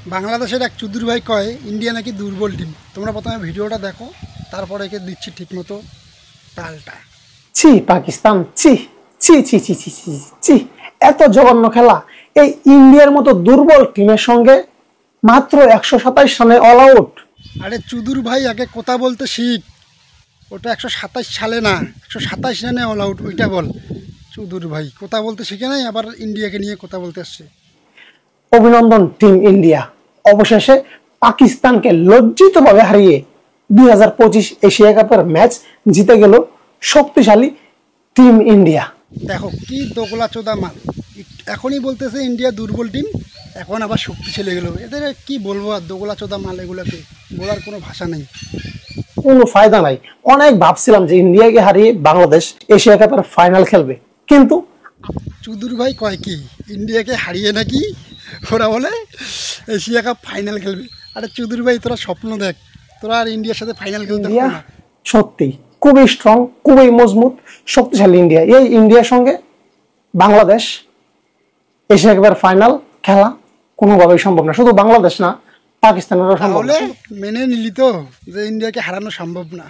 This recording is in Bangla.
বাংলাদেশের এক চুদুর ভাই কয় ইন্ডিয়া নাকি দুর্বল টিম। তোমরা প্রথমে ভিডিওটা দেখো, তারপরে একে দিচ্ছি ঠিকমতো তালটা। ছি পাকিস্তান, ছি ছি ছি ছি ছি ছি ছি, এত জঘন্য খেলা এই ইন্ডিয়ার মতো দুর্বল টিমের সঙ্গে। মাত্র 127 রানে অল আউট। আরে চুদুর ভাই আগে কথা বলতে শিখ। ওটা 127 সালে না, 127 রানে অল আউট, ওইটা বল। চুদুর ভাই কথা বলতে শিখে নাই, আবার ইন্ডিয়াকে নিয়ে কথা বলতে আসছে। অভিনন্দন টিম ইন্ডিয়া, অবশেষে পাকিস্তানকে লজ্জিতভাবে হারিয়ে 2025 এশিয়া কাপের ম্যাচ জিতে গেল শক্তিশালী টিম ইন্ডিয়া। দেখো কি দোগলা চোদা মাল, এখনই বলতেছে ইন্ডিয়া দুর্বল টিম, এখন আবার শক্তিশালী গেল। এদের কি বলবো, আর দোগলা চোদা মাল, এগুলোকে বলার কোনো ভাষা নেই, কোনো ফায়দা নাই। অনেক ভাবছিলাম যে ইন্ডিয়াকে হারিয়ে বাংলাদেশ এশিয়া কাপের ফাইনাল খেলবে, কিন্তু চুদুর ভাই কয় কি ইন্ডিয়াকে হারিয়ে নাকি ওরা বলে এশিয়া কাপ ফাইনাল খেলবে। আরে চুদুর ভাই তোরা স্বপ্ন দেখ, তোরা আর ইন্ডিয়ার সাথে ফাইনাল খেলতে ইন্ডিয়া পারবে না। সত্যি খুবই স্ট্রং, খুবই মজবুত, শক্তিশালী ইন্ডিয়া। এই ইন্ডিয়ার সঙ্গে বাংলাদেশ এশিয়া কাপের ফাইনাল খেলা কোনোভাবেই সম্ভব না। শুধু বাংলাদেশ না, পাকিস্তানেরও সম্ভব না। তাহলে মেনে নিলি তো যে ইন্ডিয়াকে হারানো সম্ভব না।